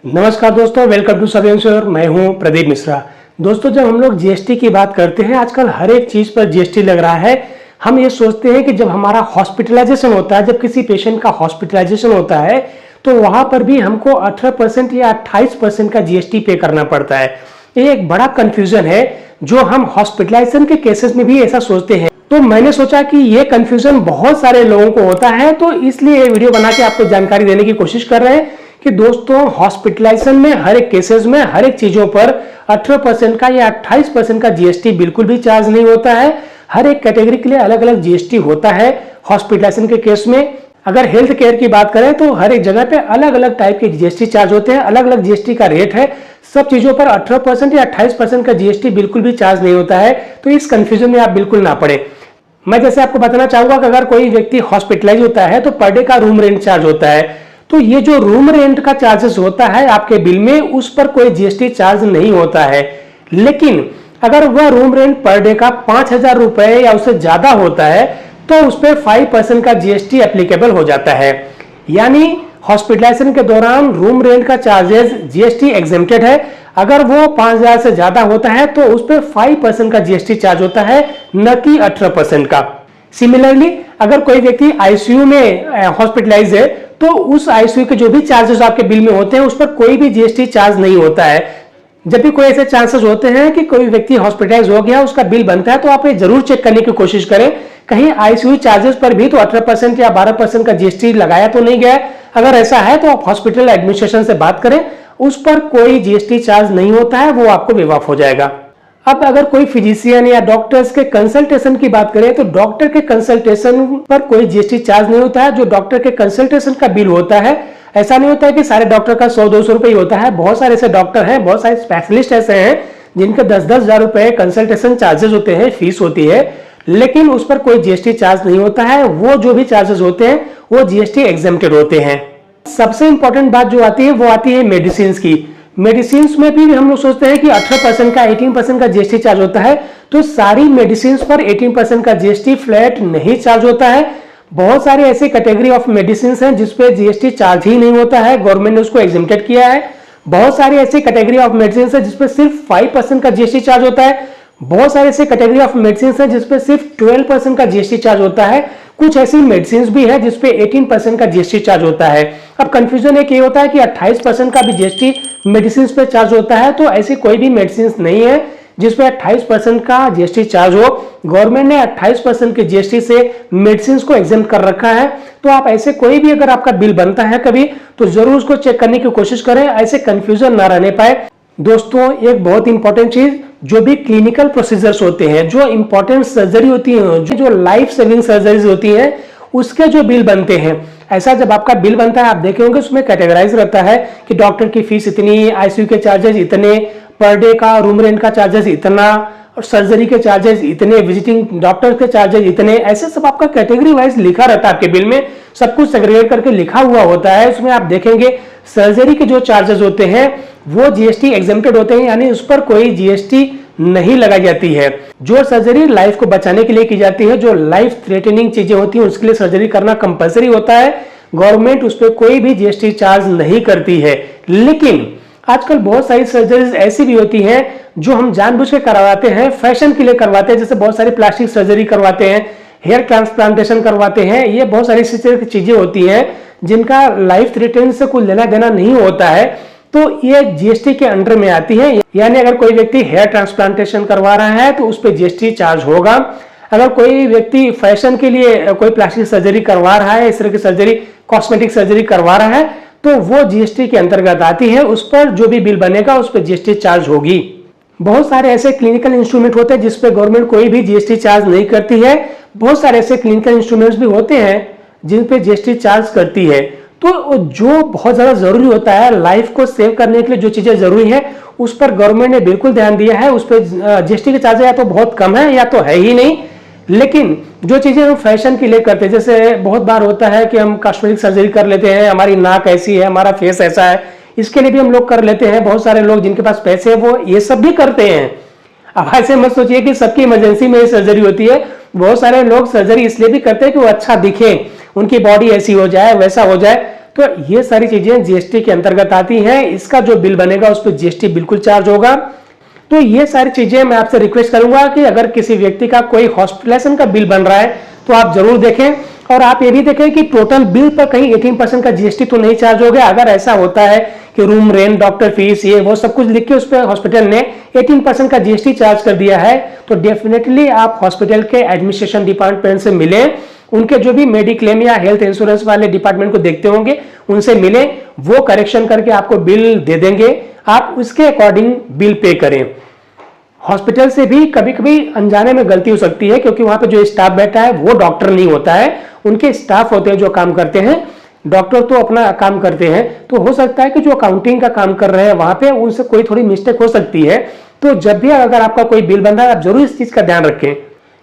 नमस्कार दोस्तों, welcome to सब इंश्योर। मैं हूं प्रदीप मिश्रा। दोस्तों, जब हम लोग जीएसटी की बात करते हैं, आजकल हर एक चीज पर जीएसटी लग रहा है। हम ये सोचते हैं कि जब हमारा हॉस्पिटलाइजेशन होता है, जब किसी पेशेंट का हॉस्पिटलाइजेशन होता है, तो वहां पर भी हमको 18% या 28% का जीएसटी पे करना पड़ता है। ये एक बड़ा कंफ्यूजन है जो हम हॉस्पिटलाइजेशन के केसेस में भी ऐसा सोचते हैं। तो मैंने सोचा कि ये कंफ्यूजन बहुत सारे लोगों को होता है, तो इसलिए ये वीडियो बना के आपको जानकारी देने की कोशिश कर रहे हैं कि दोस्तों, हॉस्पिटलाइजेशन में हर एक केसेस में हर एक चीजों पर 18% का या 28% का जीएसटी बिल्कुल भी चार्ज नहीं होता है। हर एक कैटेगरी के लिए अलग अलग जीएसटी होता है। हॉस्पिटलाइजेशन के केस में अगर हेल्थ केयर की बात करें तो हर एक जगह पे अलग अलग टाइप के जीएसटी चार्ज होते हैं, अलग अलग जीएसटी का रेट है। सब चीजों पर 18% या 28% का जीएसटी बिल्कुल भी चार्ज नहीं होता है। तो इस कंफ्यूजन में आप बिल्कुल ना पड़े। मैं जैसे आपको बताना चाहूंगा कि अगर कोई व्यक्ति हॉस्पिटलाइज होता है तो पर डे का रूम रेंट चार्ज होता है। तो ये जो रूम रेंट का चार्जेस होता है आपके बिल में, उस पर कोई जीएसटी चार्ज नहीं होता है। लेकिन अगर वह रूम रेंट पर डे का 5,000 रुपए या उससे ज्यादा होता है तो उस पर 5% का जीएसटी एप्लीकेबल हो जाता है। यानी हॉस्पिटलाइजेशन के दौरान रूम रेंट का चार्जेस जीएसटी एग्जेम्प्टेड है। अगर वो 5,000 से ज्यादा होता है तो उस पर 5% का जीएसटी चार्ज होता है, न कि 18% का। सिमिलरली अगर कोई व्यक्ति आईसीयू में हॉस्पिटलाइज है तो उस आईसीयू के जो भी चार्जेस आपके बिल में होते हैं उस पर कोई भी जीएसटी चार्ज नहीं होता है। जब भी कोई ऐसे चांसेस होते हैं कि कोई व्यक्ति हॉस्पिटलाइज हो गया, उसका बिल बनता है, तो आप ये जरूर चेक करने की कोशिश करें कहीं आईसीयू चार्जेस पर भी तो 18% या 12% का जीएसटी लगाया तो नहीं गया। अगर ऐसा है तो आप हॉस्पिटल एडमिनिस्ट्रेशन से बात करें, उस पर कोई जीएसटी चार्ज नहीं होता है, वो आपको बेवाफ हो जाएगा। अब अगर कोई फिजिशियन या डॉक्टर्स के कंसल्टेशन की बात करें तो डॉक्टर के कंसल्टेशन पर कोई जीएसटी चार्ज नहीं होता है। जो डॉक्टर के कंसल्टेशन का बिल होता है, ऐसा नहीं होता है कि सारे डॉक्टर का 100-200 रुपए ही होता है। बहुत सारे ऐसे डॉक्टर हैं, बहुत सारे स्पेशलिस्ट ऐसे हैं जिनके 10-10 हजार रुपए कंसल्टेशन चार्जेस होते हैं, फीस होती है, लेकिन उस पर कोई जीएसटी चार्ज नहीं होता है। वो जो भी चार्जेस होते हैं वो जीएसटी एग्जेम्प्टेड होते हैं। सबसे इंपॉर्टेंट बात जो आती है वो आती है मेडिसिन की। मेडिसिन में भी हम लोग सोचते हैं कि 18% का 18% का जीएसटी चार्ज होता है, तो सारी मेडिसिन पर 18% का जीएसटी फ्लैट नहीं चार्ज होता है। बहुत सारे ऐसे कैटेगरी ऑफ मेडिसिन हैं जिसपे जीएसटी चार्ज ही नहीं होता है, गवर्नमेंट ने उसको एग्जेम्प्टेड किया है। बहुत सारी ऐसी कैटेगरी ऑफ मेडिसिन है जिसपे सिर्फ 5% का जीएसटी चार्ज होता है। बहुत सारे ऐसे कैटेगरी ऑफ मेडिसिन है जिसपे सिर्फ 12% का जीएसटी चार्ज होता है। कुछ ऐसी मेडिसिन भी है जिसपे 18% का जीएसटी चार्ज होता है। अब कंफ्यूजन एक ये होता है कि 28% का भी जीएसटी मेडिसिन पे चार्ज होता है, तो ऐसी कोई भी मेडिसिन नहीं है जिसपे 28% का जीएसटी चार्ज हो। गवर्नमेंट ने 28% के जीएसटी से मेडिसिन को एग्जेम्प्ट कर रखा है। तो आप ऐसे कोई भी अगर आपका बिल बनता है कभी, तो जरूर उसको चेक करने की कोशिश करें, ऐसे कंफ्यूजन ना रहने पाए। दोस्तों, एक बहुत इंपॉर्टेंट चीज, जो भी क्लिनिकल प्रोसीजर्स होते हैं, जो इंपॉर्टेंट सर्जरी होती है, जो लाइफ सेविंग सर्जरीज होती है, उसके जो बिल बनते हैं, ऐसा जब आपका बिल बनता है आप देखे होंगे उसमें कैटेगराइज रहता है कि डॉक्टर की फीस इतनी, आईसीयू के चार्जेस इतने, पर डे का रूम रेंट का चार्जेस इतना, और सर्जरी के चार्जेस इतने, विजिटिंग डॉक्टर के चार्जेस इतने, ऐसे सब आपका कैटेगरी वाइज लिखा रहता है आपके बिल में। सब कुछ सेग्रीगेट करके लिखा हुआ होता है। उसमें आप देखेंगे सर्जरी के जो चार्जेस होते हैं वो जीएसटी एग्जेम्प्टेड होते हैं, यानी उस पर कोई जीएसटी नहीं लगाई जाती है। जो सर्जरी लाइफ को बचाने के लिए की जाती है, जो लाइफ थ्रेटनिंग चीजें होती हैं, उसके लिए सर्जरी करना कंपलसरी होता है। गवर्नमेंट उस पर कोई भी जीएसटी चार्ज नहीं करती है। लेकिन आजकल बहुत सारी सर्जरीज ऐसी भी होती हैं जो हम जानबूझ के करवाते हैं, फैशन के लिए करवाते हैं। जैसे बहुत सारी प्लास्टिक सर्जरी करवाते हैं, हेयर ट्रांसप्लांटेशन करवाते हैं। ये बहुत सारी चीजें होती हैं जिनका लाइफ थ्रेटनिंग से कोई लेना देना नहीं होता है, तो ये जीएसटी के अंडर में आती है। यानी अगर कोई व्यक्ति हेयर ट्रांसप्लांटेशन करवा रहा है तो उस पर जीएसटी चार्ज होगा। अगर कोई व्यक्ति फैशन के लिए कोई प्लास्टिक सर्जरी करवा रहा है, इस तरह की सर्जरी, कॉस्मेटिक सर्जरी करवा रहा है, तो वो जीएसटी के अंतर्गत आती है। उस पर जो भी बिल बनेगा उस पर जीएसटी चार्ज होगी। बहुत सारे ऐसे क्लिनिकल इंस्ट्रूमेंट होते हैं जिसपे गवर्नमेंट कोई भी जीएसटी चार्ज नहीं करती है। बहुत सारे ऐसे क्लिनिकल इंस्ट्रूमेंट्स भी होते हैं जिन पे जीएसटी चार्ज करती है। तो जो बहुत ज्यादा जरूरी होता है, लाइफ को सेव करने के लिए जो चीजें जरूरी है, उस पर गवर्नमेंट ने बिल्कुल ध्यान दिया है। उस पर जीएसटी के चार्ज या तो बहुत कम है या तो है ही नहीं। लेकिन जो चीजें हम फैशन के लिए करते हैं, जैसे बहुत बार होता है कि हम कॉस्मेटिक सर्जरी कर लेते हैं, हमारी नाक ऐसी है, हमारा फेस ऐसा है, इसके लिए भी हम लोग कर लेते हैं। बहुत सारे लोग जिनके पास पैसे है वो ये सब भी करते हैं। अब ऐसे मत सोचिए कि सबकी इमरजेंसी में सर्जरी होती है। बहुत सारे लोग सर्जरी इसलिए भी करते हैं कि वो अच्छा दिखे, उनकी बॉडी ऐसी हो जाए, वैसा हो जाए। तो ये सारी चीजें जीएसटी के अंतर्गत आती हैं। इसका जो बिल बनेगा उस पर जीएसटी बिल्कुल चार्ज होगा। तो ये सारी चीजें मैं आपसे रिक्वेस्ट करूंगा कि अगर किसी व्यक्ति का कोई हॉस्पिटलाइजेशन का बिल बन रहा है तो आप जरूर देखें, और आप ये भी देखें कि टोटल बिल पर कहीं 18% का जीएसटी तो नहीं चार्ज हो गया। अगर ऐसा होता है कि रूम रेंट, डॉक्टर फीस, ये वो सब कुछ लिख के उस पर हॉस्पिटल ने 18% का जीएसटी चार्ज कर दिया है, तो डेफिनेटली आप हॉस्पिटल के एडमिनिस्ट्रेशन डिपार्टमेंट से मिलें, उनके जो भी मेडिक्लेम या हेल्थ इंश्योरेंस वाले डिपार्टमेंट को देखते होंगे उनसे मिलें, वो करेक्शन करके आपको बिल दे देंगे, आप उसके अकॉर्डिंग बिल पे करें। हॉस्पिटल से भी कभी कभी अनजाने में गलती हो सकती है, क्योंकि वहां पे जो स्टाफ बैठा है वो डॉक्टर नहीं होता है, उनके स्टाफ होते हैं जो काम करते हैं। डॉक्टर तो अपना काम करते हैं, तो हो सकता है कि जो अकाउंटिंग का काम कर रहे हैं वहां पे उनसे कोई थोड़ी मिस्टेक हो सकती है। तो जब भी अगर आपका कोई बिल बन रहा है, आप जरूर इस चीज का ध्यान रखें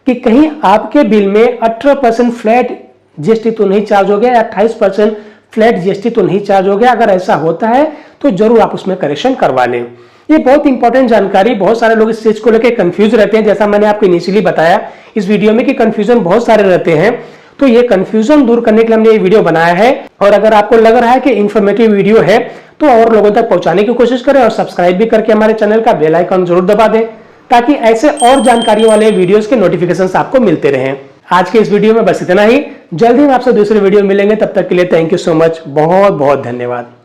कि कहीं आपके बिल में 18% फ्लैट जीएसटी तो नहीं चार्ज हो गया या 28% फ्लैट जीएसटी तो नहीं चार्ज हो गया। अगर ऐसा होता है तो जरूर आप उसमें करेक्शन करवा लें। ये बहुत इंपॉर्टेंट जानकारी, बहुत सारे लोग इस चीज को लेकर कंफ्यूज रहते हैं, जैसा मैंने आपको इनिशियली बताया इस वीडियो में कि कंफ्यूजन बहुत सारे रहते हैं। तो ये कंफ्यूजन दूर करने के लिए हमने ये वीडियो बनाया है, और अगर आपको लग रहा है कि इंफॉर्मेटिव वीडियो है तो और लोगों तक पहुंचाने की कोशिश करें, और सब्सक्राइब भी करके हमारे चैनल का बेल आइकन जरूर दबा दें, ताकि ऐसे और जानकारी वाले वीडियोस के नोटिफिकेशंस आपको मिलते रहें। आज के इस वीडियो में बस इतना ही। जल्दी हम आपसे दूसरे वीडियो मिलेंगे, तब तक के लिए थैंक यू सो मच, बहुत बहुत धन्यवाद।